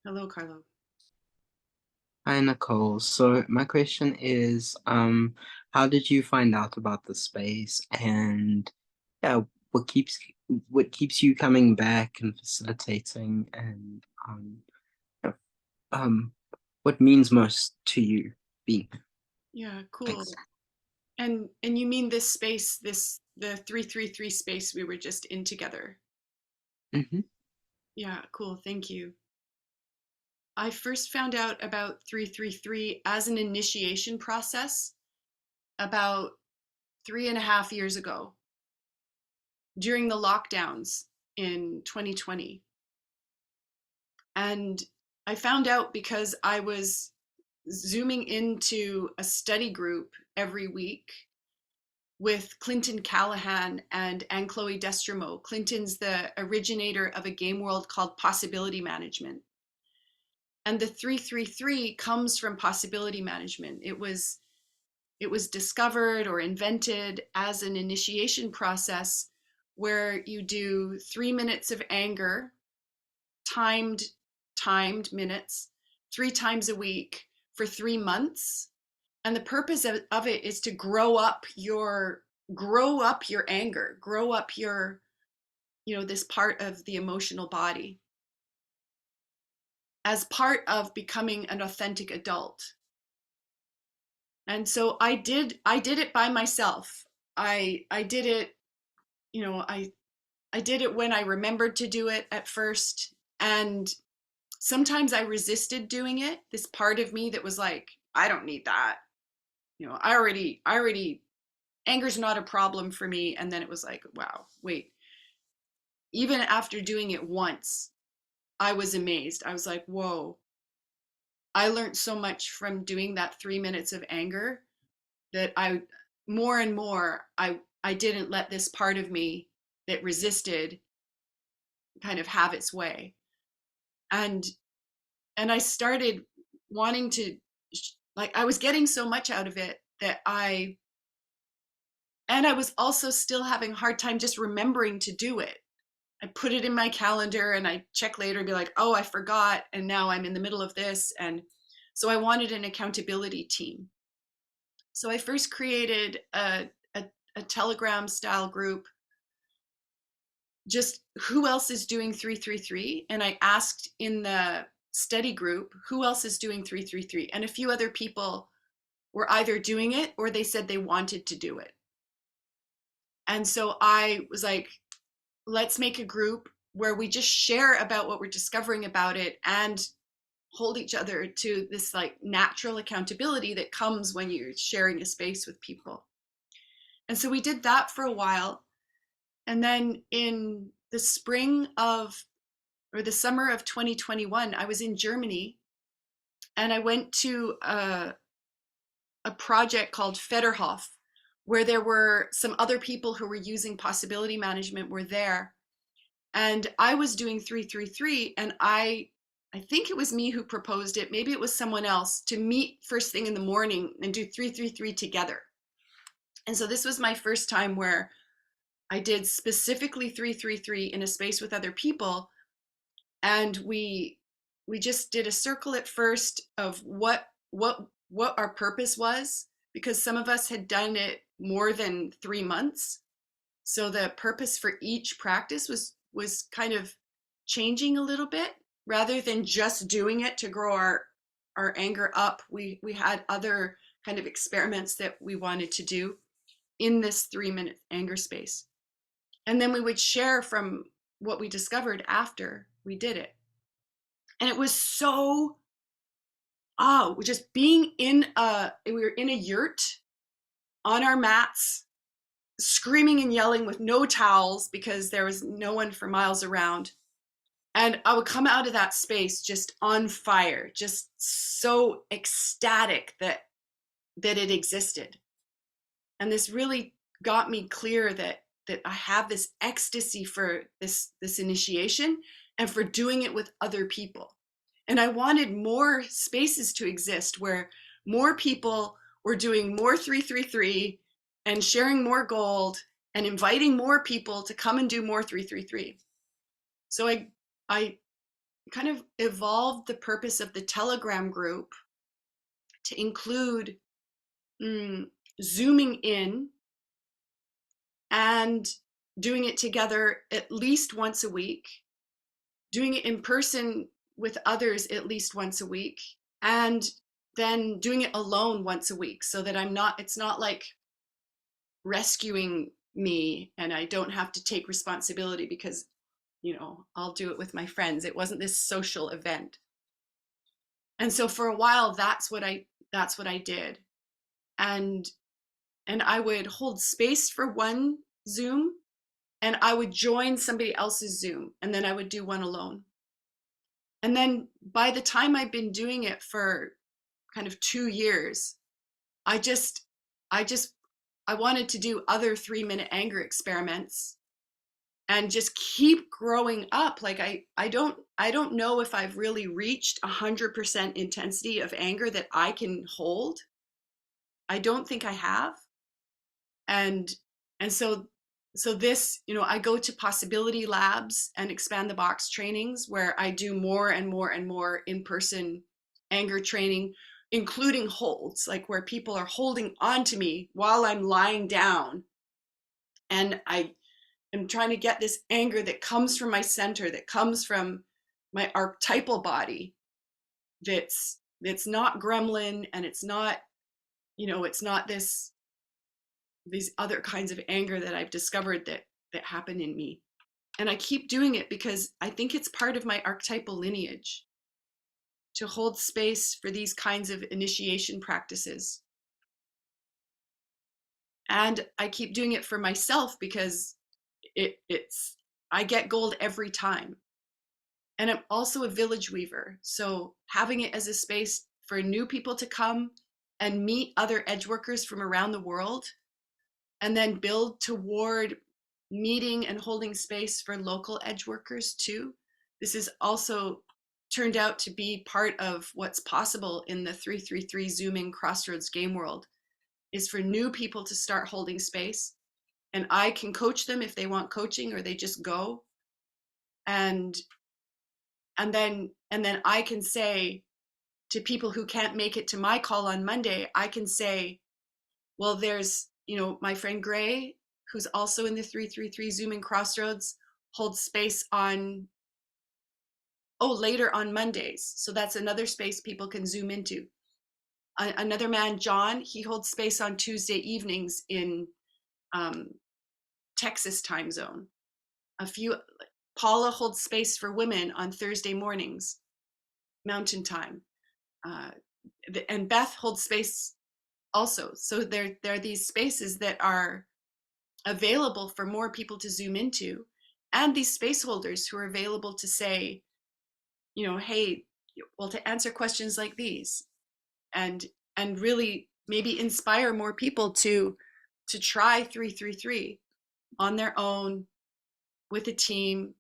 Hello, Carlo. Hi, Nicole. So my question is, how did you find out about the space and yeah, what keeps what keeps you coming back and facilitating and yeah, um what means most to you being here? Yeah, Thanks. cool. And you mean this space, the 333 space we were just in together? Hmm. Yeah, cool. Thank you. I first found out about 333 as an initiation process about 3.5 years ago during the lockdowns in 2020. And I found out because I was zooming into a study group every week with Clinton Callahan and Anne-Chloe Destremo. Clinton's the originator of a game world called Possibility Management. And the 333 comes from possibility management. It was discovered or invented as an initiation process where you do 3 minutes of anger, timed timed minutes, 3 times a week for 3 months. And the purpose of it is to grow up your anger, grow up your, this part of the emotional body as part of becoming an authentic adult. And so I did it by myself. I did it, I did it when I remembered to do it at first, and sometimes I resisted doing it. This part of me that was like, I don't need that. I already anger's not a problem for me. And then it was like, wow, wait. Even after doing it once, I was amazed. I was like, whoa, I learned so much from doing that 3 minutes of anger that more and more, I didn't let this part of me that resisted kind of have its way. And, and I started wanting to, like, I was getting so much out of it and I was also still having a hard time just remembering to do it. I put it in my calendar and I check later and be like, oh, I forgot. And now I'm in the middle of this. And so I wanted an accountability team. So I first created a Telegram style group, just who else is doing 333. And I asked in the study group, who else is doing 333? And a few other people were either doing it or they said they wanted to do it. And so I was like, let's make a group where we just share about what we're discovering about it and hold each other to this like natural accountability that comes when you're sharing a space with people. And so we did that for a while. And then in the spring of or the summer of 2021, I was in Germany and I went to a project called Federhof, where there were some other people who were using possibility management were there. And I was doing 333 and I think it was me who proposed it. Maybe it was someone else to meet first thing in the morning and do 333 together. And so this was my first time where I did specifically 333 in a space with other people, and we just did a circle at first of what our purpose was, because some of us had done it more than 3 months. So the purpose for each practice was kind of changing a little bit. Rather than just doing it to grow our anger up, we had other kind of experiments that we wanted to do in this 3 minute anger space. And then we would share from what we discovered after we did it. And it was so, just being we were in a yurt on our mats, screaming and yelling with no towels because there was no one for miles around. And I would come out of that space just on fire, just so ecstatic that it existed. And this really got me clear that I have this ecstasy for this initiation and for doing it with other people. And I wanted more spaces to exist where more people were doing more 333 and sharing more gold and inviting more people to come and do more 333. So I kind of evolved the purpose of the Telegram group to include mm, zooming in and doing it together at least once a week, doing it in person with others at least once a week, and then doing it alone once a week so that it's not like rescuing me and I don't have to take responsibility because, I'll do it with my friends. It wasn't this social event. And so for a while that's what I did. And I would hold space for one Zoom and I would join somebody else's Zoom and then I would do one alone. And then by the time I've been doing it for kind of 2 years, I just, I just, I wanted to do other 3-minute anger experiments and just keep growing up. Like I don't know if I've really reached 100% intensity of anger that I can hold. I don't think I have. And and so this, I go to possibility labs and expand the box trainings where I do more and more and more in-person anger training, including holds, like where people are holding on to me while I'm lying down, and I am trying to get this anger that comes from my center, that comes from my archetypal body, that's not gremlin, and it's not these other kinds of anger that I've discovered that happen in me. And I keep doing it because I think it's part of my archetypal lineage to hold space for these kinds of initiation practices. And I keep doing it for myself because it's I get gold every time. And I'm also a village weaver. So having it as a space for new people to come and meet other edge workers from around the world, and then build toward meeting and holding space for local edge workers too. This is also turned out to be part of what's possible in the 333 Zooming Crossroads game world, is for new people to start holding space, and I can coach them if they want coaching or they just go. And and then I can say to people who can't make it to my call on Monday, I can say, well, there's, my friend Gray, who's also in the 333 Zooming Crossroads, holds space on, later on Mondays. So that's another space people can Zoom into. Another man, John, he holds space on Tuesday evenings in um, Texas time zone. Paula holds space for women on Thursday mornings, Mountain Time. Uh, and Beth holds space also. So there are these spaces that are available for more people to Zoom into, and these space holders who are available to say, hey, well, to answer questions like these, and really maybe inspire more people to try 333 on their own with a team,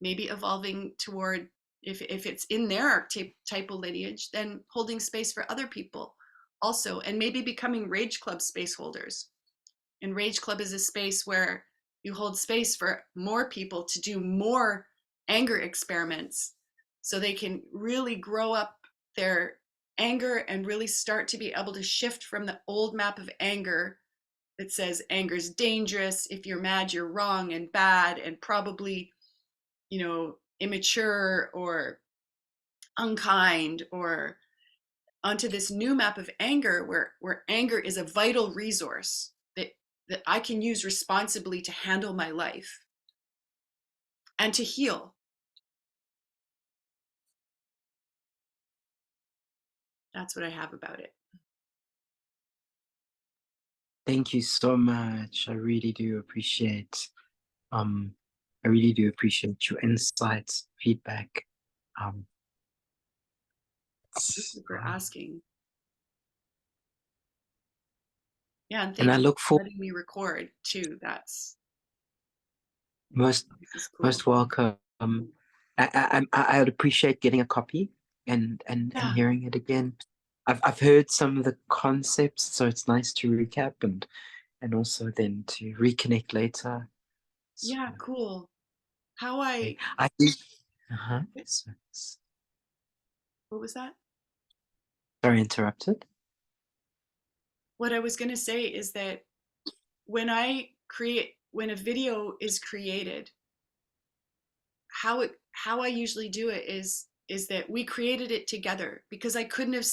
maybe evolving toward, if it's in their archetypal lineage, then holding space for other people also, and maybe becoming Rage Club space holders. And Rage Club is a space where you hold space for more people to do more anger experiments so they can really grow up their anger and really start to be able to shift from the old map of anger that says anger's dangerous. If you're mad, you're wrong and bad and probably, immature or unkind, or onto this new map of anger where anger is a vital resource that I can use responsibly to handle my life and to heal. That's what I have about it. Thank you so much. Um I really do appreciate your insights, feedback. Um, Thank you for asking. Yeah, and and thank I you look for forward. letting me record too. Most This is cool. most welcome. I would appreciate getting a copy and Yeah, hearing it again. I've heard some of the concepts, so it's nice to recap and also then to reconnect later. So yeah, cool. How okay. I I do. Uh-huh. Okay. What was that? Sorry, interrupted. What I was going to say is that when a video is created, how I usually do it is that we created it together, because I wouldn't have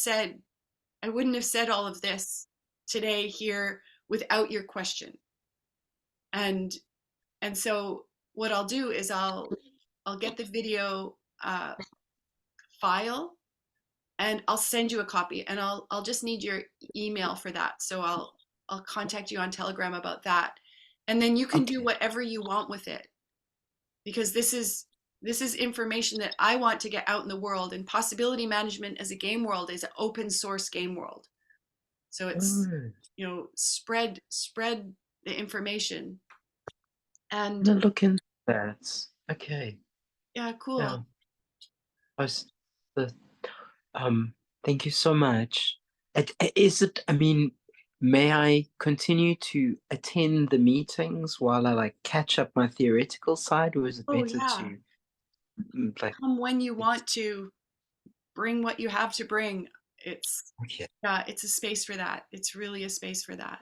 said all of this today here without your question. And so what I'll do is I'll get the video file, and I'll send you a copy, and I'll just need your email for that. So I'll contact you on Telegram about that. And then you can do Okay. whatever you want with it, because this is information that I want to get out in the world. And possibility management as a game world is an open source game world. So it's, Oh, spread the information. I'm And gonna look into that. Okay. yeah, cool. Yeah. I was the um thank you so much. Is it, I mean, may I continue to attend the meetings while I like catch up my theoretical side, or is it Oh better yeah. to like Come when you want to, bring what you have to bring. It's okay, Yeah, it's a space for that. It's really a space for that.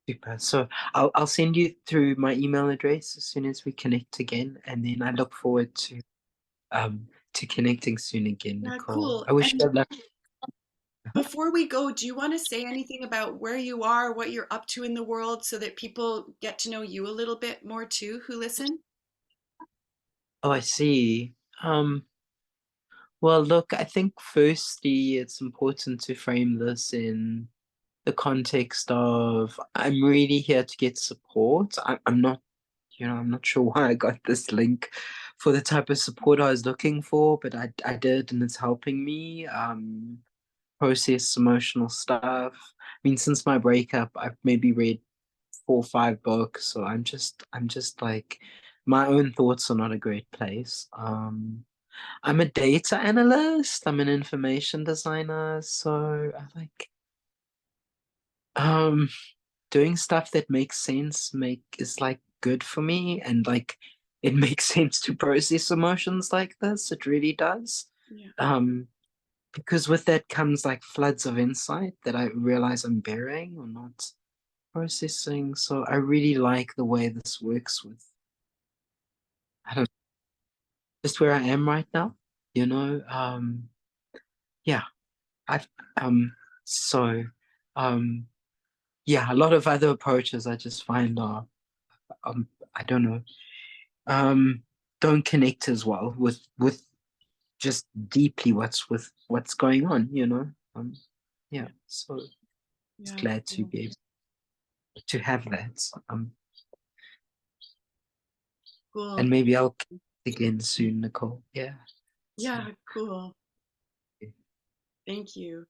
super. So I'll send you through my email address as soon as we connect again, and then I look forward to connecting soon again, Yeah, Nicole. cool. I wish And you luck. before we go, do you want to say anything about where you are, what you're up to in the world, so that people get to know you a little bit more too, who listen? Oh, I see. Well, look, I think firstly, it's important to frame this in the context of I'm really here to get support. I'm not, I'm not sure why I got this link for the type of support I was looking for, but I did, and it's helping me process emotional stuff. I mean, since my breakup, I've maybe read 4 or 5 books, so I'm just like my own thoughts are not a great place. I'm a data analyst. I'm an information designer, so I like um doing stuff that makes sense make is like good for me, and like it makes sense to process emotions like this. It really does. Yeah. Um because with that comes like floods of insight that I realize I'm bearing or not processing. So I really like the way this works with I don't just where I am right now, you know. Yeah, I've so um yeah, a lot of other approaches I just find are I don't know, um don't connect as well with just deeply what's going on, you know. Yeah, Yeah. so just Yeah. glad to Cool. be able to have that. Cool. And maybe I'll connect again soon, Nicole. Yeah. So Yeah, cool. Thank you.